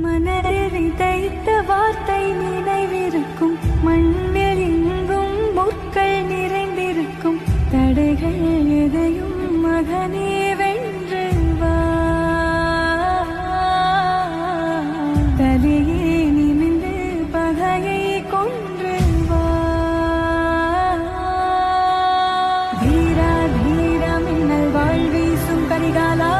மனதில் விதைத்த வார்த்தை நினைவிருக்கும், மண்ணில் எங்கும் முற்கள் நிறைந்திருக்கும். தடைகள் எதையும் மகனே வென்று வா, தலையே நிமிந்து பகையை கொன்று வா. தீரா தீரா மின்னல் வாழ் வீசும் கரிகாலா,